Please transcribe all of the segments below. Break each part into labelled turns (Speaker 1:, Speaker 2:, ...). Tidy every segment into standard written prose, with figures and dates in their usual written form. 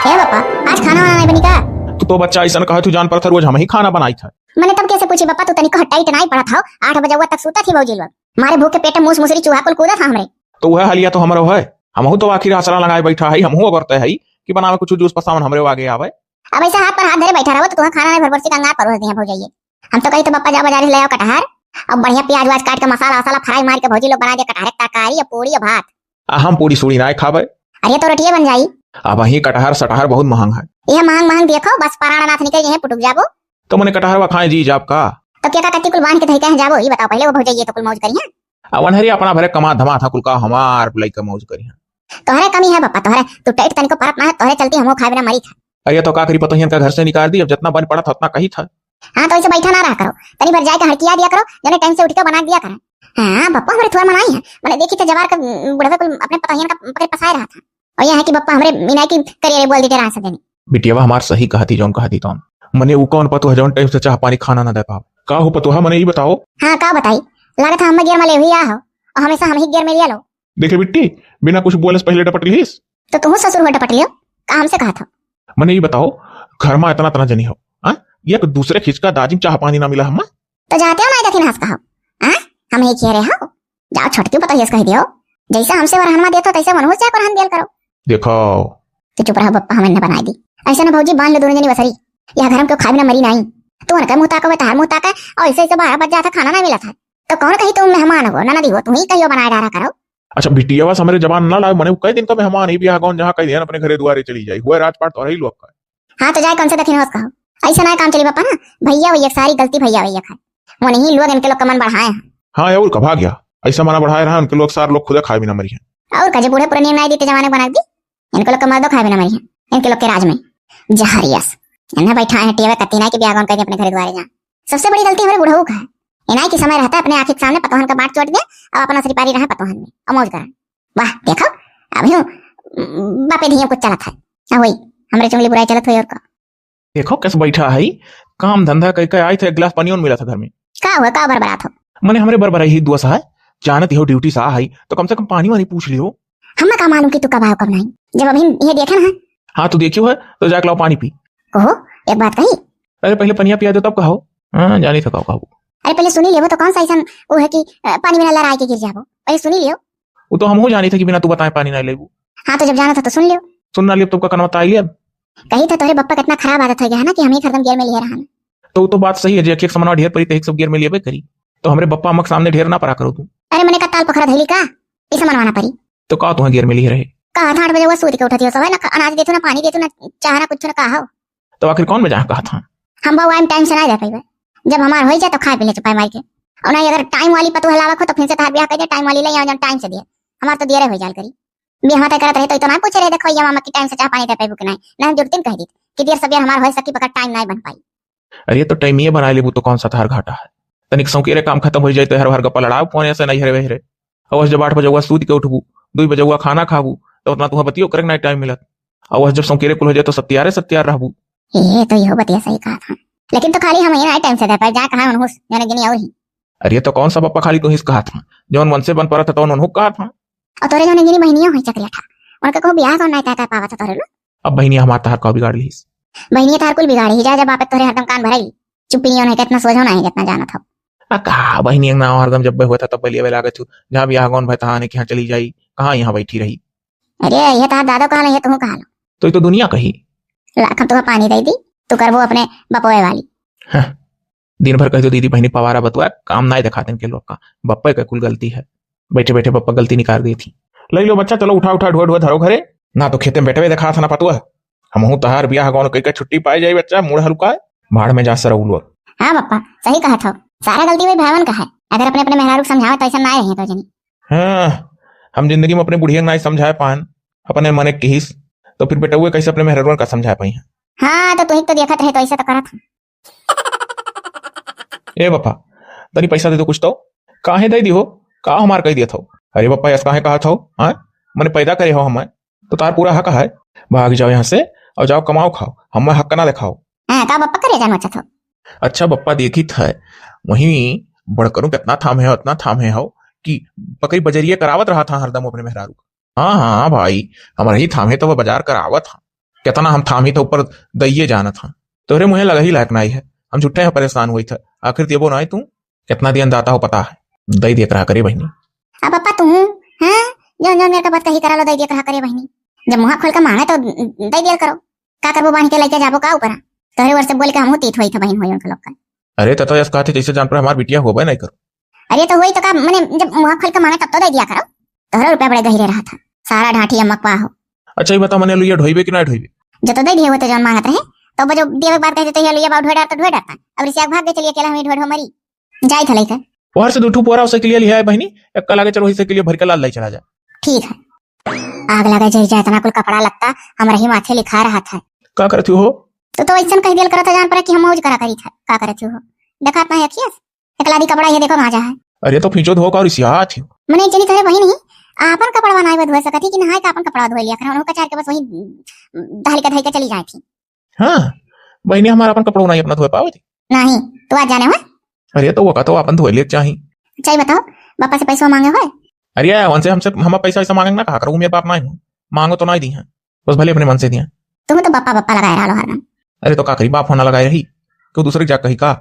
Speaker 1: हे पापा, आज खाना वाना नहीं बनी का?
Speaker 2: तो बच्चा ऐसा कहा तू जान पर था रोज हम ही खाना बनाई था।
Speaker 1: मैंने तब कैसे पूछी पापा, तू तनिक हट्टा इतना ही पड़ा था। 8 बजे तक सूता थी भौजी लोग, मारे भूख के पेट में मुसरी चूहा कुल कूदा था हमरे।
Speaker 2: तो वह हालिया तो हमारा है, हमहू तो आखिर आसरा लगाए बैठा है, हमहू अबरते है कि बनावे कुछ जूस पसावन हमरे आगे आवे।
Speaker 1: अब ऐसा हाथ पर हाथ धरे बैठा रहो तो तुम्हारा खाना नहीं भर से कंगाल परोस दिया भौजाइए। हम तो कही तो पापा जा बाजार से ले आओ कटहर, अब बढ़िया प्याज वाज काट के मसाला वसाला फ्राई मार के भौजी लोग बना दे कटहर तरकारी या पूरी या भात।
Speaker 2: हम पूरी सूड़ी ना खावे।
Speaker 1: अरे तो रोटियां बन जाई।
Speaker 2: अब वही कटहर सटहर बहुत महंग है।
Speaker 1: यह मांग मांग देखो बस पराणानाथ निकल जाए पुटुक जाबो।
Speaker 2: तो मैंने कटहर वा खाए जी जाब का
Speaker 1: तो क्या कत्ती कुल बांध के धई कहे जाबो, ये बताओ पहले वो भौजाइए तो कुल मौज करिया।
Speaker 2: अवन हरी अपना भरे कमा धमा था कुल का हमार बुलाई का मौज करी।
Speaker 1: तोहरे कमी है पापा, तोहरे तू टाइट तनिको परत ना है, तोहरे चलती हमो खाए बिना मरी था।
Speaker 2: अरे तो का करी पतोहियन का घर से निकाल दी, अब जितना बन पड़ा था उतना कही था।
Speaker 1: हाँ तो ऐसे बैठा ना रहा करो, तनी भर जाके हड़किया दिया करो, जने टाइम से उठ के बना दिया करें। हाँ बप्पा हमारे थोड़ा मनाई है, मैंने देखी तो जवार का बुढ़वे को अपने पतोहियन का पकड़ पसाए रहा था। और यह है कि बप्पा हमारे मीना की करियर बोल देते रहा सदेनी।
Speaker 2: बिटिया हमार सही कहती जौन कहती तो मने वो कौन पतो है जौन टाइम से चाह पानी खाना ना दे पाओ का हो पतो है मने ये बताओ।
Speaker 1: हाँ का बताई, लागत हम गियर में ले हुई आओ और हमेशा हम ही गियर में लिया लो।
Speaker 2: देखे बिट्टी बिना कुछ बोले से पहले डपट लीस।
Speaker 1: तो तुम ससुर हो डपट लियो का हमसे कहा था।
Speaker 2: मने ये बताओ घर में इतना तना जनी हो एक दूसरे खिंचका दाजिम चाह पानी ना मिला हम
Speaker 1: तो जाते हो ना देखिन हंस कहो हम ही कह रहे हो, जाओ छोटकी पता कह दियो जैसा हमसे वरहनमा देतो तैसे मनहूस से वरहन दियल करो।
Speaker 2: देखो
Speaker 1: तो चुप रहो बप्पा, हमने बनाई दी ऐसा ना भौजी बांध ले दोनों जनी बसरी, या घर में क्यों खाए बिना मरी नहीं। तू उनका मुंह ताका तार मुंह ताका और ऐसे 12 बज जाता खाना ना मिला था तो कौन कही तुम मेहमान हो ना दी हो, तुम ही कहियो बनाए डारा करो।
Speaker 2: अच्छा बिटिया बस हमारे जबान ना लाए मने कई दिन का मेहमान ही बियाह कौन जहाँ कई दिन अपने घरे दुआरे चली जाए हुए राजपाट तो रही लोग का।
Speaker 1: हाँ तो जाए कौन से दखिन होस कहो, ऐसा ना काम चली पापा ना, भैया भैया सारी गलती भैया भैया खाए वो नहीं लोग इनके लोग का मन बढ़ाए हैं।
Speaker 2: हाँ और कहा गया ऐसा मना बढ़ाए रहा उनके लोग सारे लोग खुद खाए बिना मरी है।
Speaker 1: और कजे बूढ़े पुराने नहीं देते जमाने बना दी, इनके लोग का मर्दो खाए बिना मरी है, इनके लोग के राज में जहरियस इन्हें बैठा है टीवे कत्ती ना कि ब्याह कौन करके अपने घर द्वारे जा। सबसे बड़ी गलती हमारे बुढ़ऊ का है, इनाई की समय रहता है अपने आंखों के सामने पतोहन का बाट चोट दे और अपना सरिपारी रहा पतोहन में अमौज कर। वाह देखो अब यूं बापे धिया कुछ चलत है वही हमरे चुंगली बुराई चलत हुई और का
Speaker 2: देखो कैसे बैठा है काम धंधा कह के आई थे, एक गिलास पानी मिला था घर में
Speaker 1: का हुआ का बरबरात हो।
Speaker 2: मैंने हमरे बरबराई ही दुआ सा है जानत हो ड्यूटी सा है तो कम से कम पानी वानी पूछ लियो।
Speaker 1: हमें का मालूम कि तू कब आओ कब नहीं, जब अभी ये देखा ना।
Speaker 2: हाँ तू देखियो है तो जाके लाओ पानी पी।
Speaker 1: ओहो एक बात कही,
Speaker 2: अरे पहले पनिया पिया दो तब कहो। हाँ जानी था कहो।
Speaker 1: अरे पहले सुनी लियो तो कौन सा ऐसा वो है कि पानी में लड़ाई के गिर जाबो, पहले सुनी लियो।
Speaker 2: वो तो हम हो जानी थे कि बिना तू बताए पानी ना लेबू।
Speaker 1: हाँ तो जब जाना था तो सुन लियो।
Speaker 2: सुनना लियो तुमका कनवा ताई लिया
Speaker 1: कही था तोरे बप्पा कितना खराब आदत हो गया है ना कि हम ही हरदम गियर में लिए रहा।
Speaker 2: तो तो बात सही है, जे एक समना ढेर पड़ी तो एक सब गियर में लिए करी तो हमरे बप्पा अम्मा के सामने ढेर ना परा करो तू।
Speaker 1: अरे मैंने का ताल पकड़ा धैली का इसे मनवाना पड़ी
Speaker 2: तो का तुम गियर में लिए रहे
Speaker 1: कहा था 8 बजे वो सूत के उठती हो सब ना, अनाज देतो ना पानी देतो ना चाह ना कुछ ना कहा हो।
Speaker 2: तो आखिर कौन में जहाँ कहा था
Speaker 1: हम बाबू टाइम से ना दे पाई, जब हमार हो जाए तो खाए पी ले चुपाई मार के और नहीं अगर टाइम वाली पतु हलावा हो तो फिर से तार ब्याह कर दे टाइम वाली ले आओ टाइम से दिए हमार तो देरे हो जाल करी ब्याह तय करत रहे तो ना पूछ रहे देखो ये मामा की टाइम से चाह पानी दे पाई कि नहीं ना जुड़ती कह दी कि देर सब हमार हो सकी पकड़ टाइम नहीं बन पाई।
Speaker 2: अरे तो टाइम ये बना लेबू तो कौन सा थार घाटा है, तनिक सौकेरे काम खत्म हो जाए तो हर हर गप्पा लड़ाओ फोन ऐसे नहीं हरे वहरे और जब 8 बजे सूत के उठबू 2 बजे खाना खाबू तो उतना तुह बतियो करे ना टाइम मिलत और जब सौकेरे कुल हो जाए तो सत्यार रहबू।
Speaker 1: ये तो यो बतिया सही कहा था, लेकिन तो खाली हम ये टाइम से दे पाए जा कहां मनहुस जाने गिनी और ही।
Speaker 2: अरे तो कौन सा पप्पा खाली तो हिस कहा था जौन मन से बन पड़ा था तो उन्होंने कहा था।
Speaker 1: और तोरे जाने गिनी बहनियां होई चकरिया था उनका को ब्याह कौन नहीं तय पावा था तोरे लो।
Speaker 2: अब बहनिया हमार तार का बिगाड़ लीस,
Speaker 1: बहनिया तार कुल बिगाड़ी जा जब आपे तोरे हरदम कान भराई चुप्पी नहीं होने कितना सोझो नहीं कितना जाना था।
Speaker 2: कहा बहनी ना हरदम जब हुआ था तब लिए लागत जहाँ ब्याह कौन भाई तहां ने कि चली जाई कहाँ यहाँ बैठी रही।
Speaker 1: अरे ये तार दादो कहा ये तुम कहा
Speaker 2: तो ये तो दुनिया कही
Speaker 1: लाख तुम पानी दे दी तो कर वो अपने बपोए वाली।
Speaker 2: दिन भर कह दो दीदी बहनी पवारा बतुआ काम ना दिखाते इनके लोग का बप्पे का कुल गलती है, बैठे बैठे बप्पा गलती निकाल दी थी। ले लो बच्चा चलो उठा उठा ढुआ ढुआ धरो घरे ना तो खेते में बैठे हुए देखा था ना पतुआ हम तहार ब्याह कौन कई छुट्टी पाई जाए बच्चा मुड़ हल्का भाड़ में जा सर उलो।
Speaker 1: हाँ पप्पा सही कहा था, सारा गलती वही भावन का है, अगर अपने अपने मेहरारू समझावे तो ऐसा ना रहे तो जनी।
Speaker 2: हाँ हम जिंदगी में अपने बुढ़िया ना समझाए पान अपने मने किस तो फिर बेटा हुए कैसे अपने मेहरारू का समझा पाई।
Speaker 1: हाँ तो तुम तो देखत रहे तो ऐसा तो करा था।
Speaker 2: ए बप्पा तनी पैसा दे दो कुछ तो काहे दे दी हो का हमार कह दिया था। अरे बप्पा ऐसा काहे कहा था हाँ मैंने पैदा करे हो हमें तो तार पूरा हक है, भाग जाओ यहाँ से और जाओ कमाओ खाओ हमें हक ना दिखाओ।
Speaker 1: हाँ का बप्पा करे जानो अच्छा था।
Speaker 2: अच्छा बप्पा देखी था वही बढ़ करूं कितना थाम है उतना थाम है हो कि बकरी बजरिया करावत रहा था हरदम अपने मेहरारू। हाँ हाँ भाई हमारे ही थाम है तो वह बाजार करावत था कितना हम थामी था ऊपर दइये जाना था तोरे मुहे लगा ही लायक नहीं है हम झूठे हैं परेशान हुई था आखिर देबो ना तू कितना दिन दाता हो पता है दई देख रहा करे बहनी
Speaker 1: अब पप्पा तू हैं जो जो मेरे का बात कही करा लो दई दे कहा करे बहनी जब मुंह खोल के मांगे तो दई दिया करो का करबो बांध के लेके जाबो का ऊपर तोरे वर्ष बोल के हमहू तीत होई था बहन होई उनके लोग का
Speaker 2: अरे ततो यस कहते जैसे जान पर हमार बिटिया होबे नहीं करो
Speaker 1: अरे तो वही तो का मैंने जब मुंह खोल के मांगे तब तो दे दिया करो तोहरा रुपया बड़े गहिरे रहा था सारा ढाठी अमकवा हो
Speaker 2: अच्छा ये बता मने लुइया ढोइबे कि ना ढोइबे
Speaker 1: जो तो दे दिए वो तो जौन मांगत रहे तो बजो देवे बात कहते तो ये बात ढोए डालता ढोए डालता अब रिसिया भाग गए चलिए अकेला हमें ढोए ढो मरी जाई था लेकर
Speaker 2: बाहर से दूठू पोरा उसे के लिए लिया है बहनी एक कल आगे चलो इसे के लिए भर के लाल लाई चला जा
Speaker 1: ठीक है आग लगा जई जाए इतना कुल कपड़ा लगता हमारा ही माथे लिखा रहा था
Speaker 2: का करती हो
Speaker 1: तो ऐसा कह दिल करा था जान पर कि हम मौज करा करी था का करती हो देखा अपना यखियस एकलादी कपड़ा ये देखो माजा है
Speaker 2: अरे तो फिंचो धो का और इसिया थी
Speaker 1: मने चली तोरे वही नहीं आपन कपड़ा बनाए बध धोए सकती कि नहाए का अपन कपड़ा धोए लिया कर उनको चार के बस वही दहली का धई के चली जाए थी
Speaker 2: हां बहनी हमारा अपन कपड़ा नहीं अपना धोए पावे थी
Speaker 1: नहीं तो आज जाने हो
Speaker 2: अरे तो वो का तो अपन धोए ले चाहिए
Speaker 1: चाहिए बताओ पापा से पैसा मांगे हो
Speaker 2: अरे हमसे हमसे हम पैसा ऐसा मांगेंगे ना कहा करूँ मेरे बाप नहीं हूँ मांगो तो नहीं दी है बस भले अपने मन से दिया
Speaker 1: तुम तो बप्पा बप्पा लगाए रहा हरदम
Speaker 2: अरे तो का करी बाप होना लगाई रही क्यों दूसरे जा कही का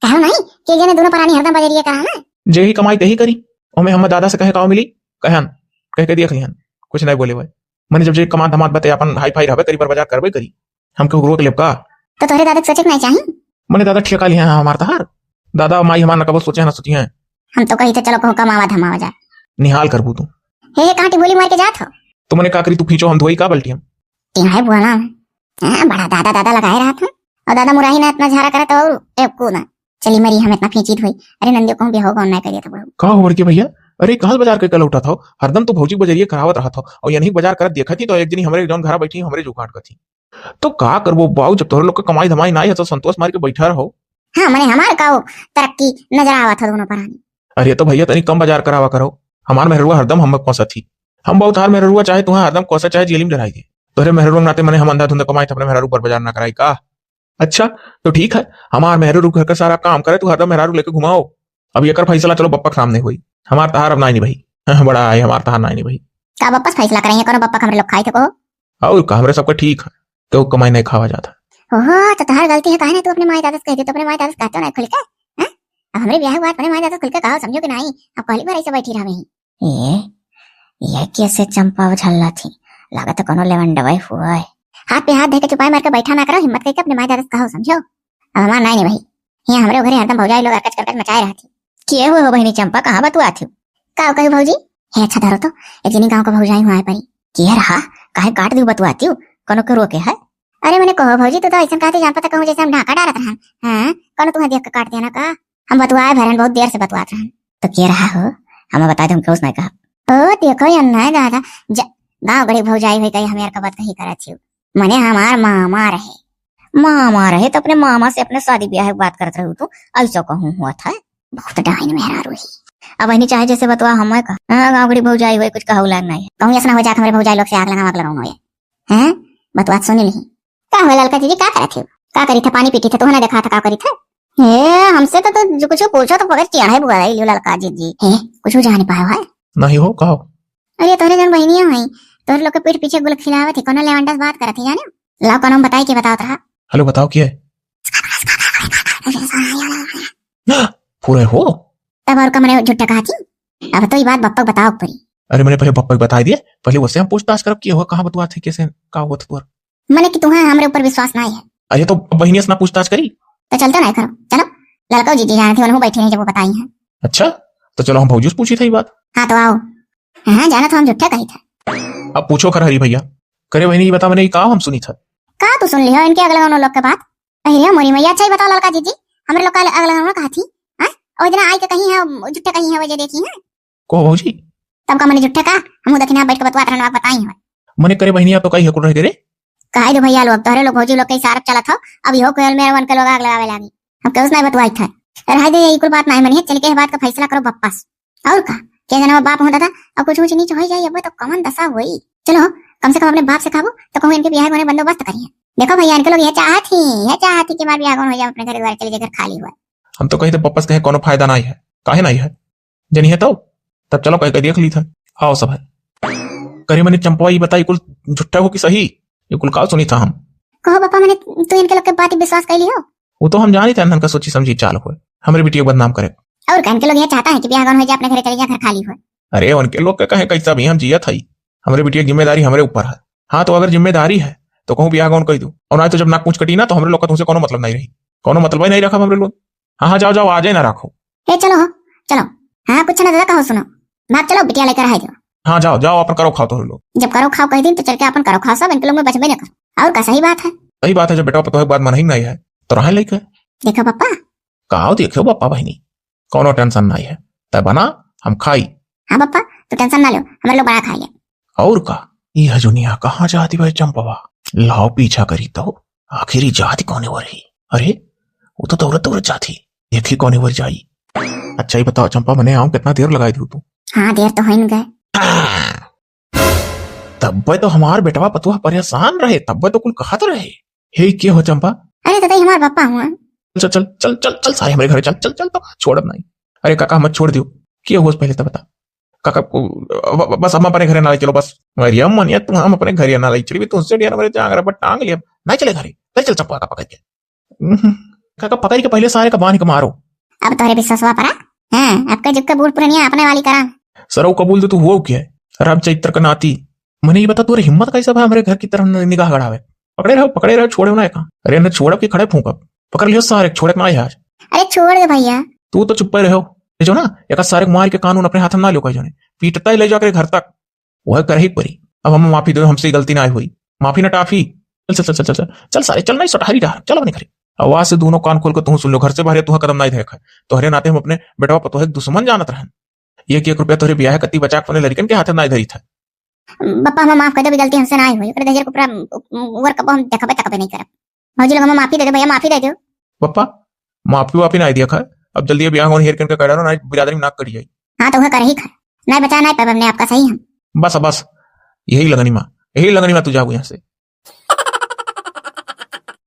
Speaker 1: कहो नहीं कि जने दोनों परानी हरदम बजरिए कहा ना
Speaker 2: जे ही कमाई तही करी हमें हम दादा से कहे का मिली कहन कह के देख लिहन कुछ नहीं बोले भाई मैंने जब जे कमा धमात बते अपन हाई फाई रहबे करी पर बाजार करबे करी हमको रोक लेब का
Speaker 1: तो तोरे दादा सोचे नहीं चाहिए
Speaker 2: मैंने दादा ठेका लिया है हमार तहार दादा माई हमार कब सोचे ना सोची है
Speaker 1: हम तो कही थे चलो कहूं कमावा धमावा जा
Speaker 2: निहाल करबू तू
Speaker 1: हे कांटी बोली मार के जात हो
Speaker 2: तो मैंने का करी तू खींचो हम धोई का बल्टी हम
Speaker 1: तिहाई बुआला बड़ा दादा दादा लगाए रहा था और दादा मुराही ना इतना झारा करा तो एक को ना चली मरी हम इतना फींचित हुई अरे नंदियों कहूं भी होगा नहीं करिए तो बहू
Speaker 2: का हो के भैया अरे कहाँ बाजार के कल उठा था हरदम तो भौजी बजरिए करावत रहा था और यही बाजार कर देखा थी तो एक दिन हमारे जौन घर बैठी हमारे जुकाट का थी तो का करबो बाऊ जब तोहरे लोग का कमाई धमाई ना है तो संतोष मार के बैठा रहो
Speaker 1: हाँ मैंने हमारे का तरक्की नजर आवा था दोनों परानी
Speaker 2: अरे तो भैया तनी कम बाजार करावा करो हमार मेहरुआ हरदम हम कौसा थी हम बहुत हार मेहरुआ चाहे तुम्हें हरदम कौसा चाहे जेलिम डराई दे तोरे मेहरुआ नाते मैंने हम अंधा धुंधा कमाई था अपने मेहरारू पर बाजार ना कराई का अच्छा तो ठीक है हमार मेहरारू घर का सारा काम करे तू हरदम मेहरारू लेके घुमाओ अब ये कर फैसला चलो बप्पा के सामने हुई हमार तहार अब नहीं भाई बड़ा है हमार तहार नहीं भाई
Speaker 1: का बप्पा फैसला करेंगे करो बप्पा हमरे लोग खाई थे को
Speaker 2: और का हमरे सबका ठीक है तो कमाई नहीं खावा जाता
Speaker 1: ओहो तो तहार गलती है काहे ना तू अपने माई दादा से कह दे तो अपने माई दादा से कहते हो ना खुल के हैं अब हमरे ब्याह हुआ अपने माई दादा से खुल के कहो समझो कि नहीं अब पहली बार ऐसे बैठी रह वही ये कैसे चंपा झल्ला थी लगा तो कोनो लेवन दवाई हुआ है हाथ पे हाथ दे के चुपाई मार के बैठा ना करो हिम्मत करके अपने माई दादा से कहो समझो अब हमार नहीं भाई यहाँ हमारे घरे हरदम भौजाई लोग अकच करकच मचाए रहा थी किए हुए हो बहनी चंपा कहाँ बतुआ थी का कही भौजी हे अच्छा धरो तो एक दिन गांव का भौजाई हुआ है परी किए रहा काहे काट दी बतुआती हूँ कोनो के रोके है अरे मैंने कहो भौजी तू तो ऐसा कहते जान पता कहूँ जैसे हम ढाका डालत रहन हाँ कोनो तुम्हें देख के काट दिया ना का हम बतुआए भरन बहुत देर से बतुआत रहन तो किए रहा हो हमें बता दे हम क्यों नहीं कहा ओ देखो अन्ना है दादा गाँव गड़ी भौजाई हुई कही हमें का बात कही करा थी मने हमार मामा रहे तो अपने मामा से अपने शादी ब्याह की बात करत रही तू ऐसा कहूँ हुआ था बहुत डाइन मेहरा रोही अब नहीं चाहे जैसे बतवा हमें का गाँव गड़ी भौजाई हुई कुछ कहू लाग नहीं कहूँ ऐसा हो जाए हमारे भौजाई लोग से आग लगाऊंगा हैं बतवा सुनी नहीं का हो ललका दीदी का करा थे का करी था पानी पीती थे तो ना देखा था का करी था हे हमसे तो जो कुछ पूछो तो पकड़ चिढ़ाई बुआ रही ललका जी हे कुछ जान पाया है
Speaker 2: नहीं हो कहो
Speaker 1: अरे तोरे जन बहनिया हुई तोरे लोग के पीठ पीछे गुल खिलावे थी कोनो लेवंडस बात करत थी जाने लाओ कोनो बताई के बताओ रहा
Speaker 2: हेलो बताओ क्या है पूरे हो
Speaker 1: तब और का मैंने झूठा कहा थी अब तो ये बात बप्पा बताओ परी
Speaker 2: अरे मैंने पहले बप्पा बता दिए पहले उससे हम पूछताछ करब कि हुआ कहाँ बतुआ थे कैसे का हुआ था
Speaker 1: मैंने कि तुम्हें हमारे ऊपर विश्वास नहीं है
Speaker 2: अरे तो बहनी से ना पूछताछ करी
Speaker 1: तो चलते नहीं करो चलो लड़का जी जाने थे उन्होंने बैठे नहीं जब वो बताई है
Speaker 2: अच्छा तो चलो हम भौजी से पूछी थी बात
Speaker 1: हाँ तो आओ हाँ जाना तो हम झूठा कही था
Speaker 2: अब पूछो कर हरी भैया करे बहनी ये बता मैंने कहा हम सुनी था
Speaker 1: कहा तू सुन लियो इनके अगले लोग के बात अरे मोरी मैया अच्छा ही बताओ लड़का जी हमारे लोग का अगले कहा थी और जना आई के कहीं है झूठा कहीं है वजह देखी है
Speaker 2: को भौजी
Speaker 1: तब का मैंने झूठा का हम दखना बैठ के बतवात रहना बताई है
Speaker 2: मैंने करे बहनी आप तो कहीं हकुर रह करे
Speaker 1: कहे दो भैया लोग तोहरे लोग भौजी लोग के सारप चला था अभी हो कोयल मेरे वन के लोग आग लगावे लागी हम क्यों नहीं बतवाई था रह दे ये कुल बात नहीं मनी चल के बात का फैसला करो बप्पास और का क्या जना बाप होता था अब कुछ कुछ नीचे हो जाए अब तो कमन दशा हुई चलो कम से कम अपने बाप से खाबो तो कहूँ इनके ब्याह होने बंदोबस्त करिए देखो भैया इनके लोग ये चाहती कि हमारे ब्याह हो जाए अपने घर द्वार चले घर खाली हुआ
Speaker 2: हम तो कहीं तो पप्पा से कहे कोनो फायदा नहीं है काहे नहीं है जनी है तो तब चलो कहीं देख ली था आओ सब है करे मैंने चंपा ये बताई कुल झुट्टा हो कि सही ये कुल काल सुनी था हम।
Speaker 1: कहो पापा मैंने तू इनके लोग के बात ही विश्वास कर लियो।
Speaker 2: वो तो हम जानी थे अनहन का सोची समझी चाल हुए हमारे बेटी को बदनाम करे।
Speaker 1: और इनके लोग ये चाहता है कि ब्याह हो जाए अपने घर चले जाए घर खाली हो।
Speaker 2: अरे उनके लोग का कहे कैसा भी हम जिया था ही हमारे बेटी की जिम्मेदारी हमारे ऊपर है। हाँ तो अगर जिम्मेदारी है तो कहूँ ब्याह कौन कह दू और ना तो जब नाक पूछ कटी ना तो हमारे लोग का तुमसे कोनो मतलब नहीं रही कोनो मतलब ही नहीं रखा हमारे लोग। हाँ हाँ जाओ जाओ आ जाए ना रखो।
Speaker 1: ए चलो चलो हाँ कुछ ना दादा कहो सुनो भाग चलो बिटिया लेकर आ जाओ।
Speaker 2: हाँ जाओ जाओ अपन करो खाओ तो लोग।
Speaker 1: जब करो खाओ कह दिन तो चल के अपन करो खाओ सब इनके लोग में बचबे न करो और का सही बात है।
Speaker 2: सही बात है जब बेटा पता है बात मन ही नहीं है तो रहा लेके
Speaker 1: देखो पापा
Speaker 2: कहा देखो पापा बहनी कोनो टेंशन नहीं है तब बना हम खाई।
Speaker 1: हाँ पापा तो टेंशन ना लो हमारे लोग बड़ा खाएंगे।
Speaker 2: और का यह जुनिया कहाँ जाती भाई चंपवा लाओ पीछा करी तो आखिरी जाती कौन वर ही। अरे वो तो दौड़त दौड़त जाती देखी कौन वर जाई। अच्छा ही बताओ चंपा मैंने आऊं कितना देर लगाई थी तू।
Speaker 1: हाँ देर तो हो ही गए।
Speaker 2: तब तो हमार बेटवा पतुआ परेशान रहे तब तो कुल कहत रहे हे क्या हो चंपा।
Speaker 1: अरे दादा हमारे पापा हुआ।
Speaker 2: चल चल चल चल चल सारे हमारे घर चल चल चल तो छोड़ नहीं। अरे काका मत छोड़ दियो क्या हुआ पहले तो बता काका को बस हम अपने घर ना ले चलो बस मरिया मन या तुम हम अपने घर ना ले चली तुमसे यार हमारे जांगरा पर टांग लिया नहीं चले घरे चल चल चप्पा का पकड़ के काका पकड़ के पहले सारे का बांध के मारो।
Speaker 1: अब तुम्हारे विश्वास हुआ पड़ा हाँ आपका जुग का बूढ़ पुरानिया अपने वाली करा।
Speaker 2: सर कबूल तो तू हुआ क्या है राम चैत्र का नाती मैंने ये बता तू हिम्मत कैसा भाई हमारे घर की तरफ निगाह गड़ावे पकड़े रहो छोड़े ना का। अरे न छोड़ के खड़े फूंक पकड़ लियो सारे छोड़े ना आज।
Speaker 1: अरे छोड़ दे भैया
Speaker 2: तू तो चुप रहो जो ना एक सारे मार के कानून अपने हाथ में ना लो कहीं जाने पीटता ही ले जाकर घर तक वह कर ही परी। अब हम माफी दो हमसे गलती ना आई हुई माफी ना टाफी चल चल चल चल चल चल सारे चल नहीं सटारी रहा चल अपने घर आवाज से दोनों कान खोल कर तू सुन लो घर से बाहर तू कदम नहीं देखा तो हरे नाते हम अपने बेटा पतो दुश्मन जानत रहन 1-1 रुपया तोरे ब्याह कति बचा अपने लड़कन के हाथ में नहीं धरी था।
Speaker 1: बप्पा हम माफ कर दे गलती हमसे ना आई हुई दहेज को पूरा वर कब हम देखबे तकबे नहीं करब भौजी लोग हम माफी दे दे भैया माफी दे दो।
Speaker 2: पप्पा माफी वाफी नहीं दिया खा अब जल्दी ब्याह होने हेर करके कह रहा ना बिरादरी में नाक कटी जाए।
Speaker 1: हाँ तो वह कर ही खा नहीं बचा नहीं पाए हमने आपका सही हम
Speaker 2: बस बस यही लगनी माँ तू जाओ यहाँ से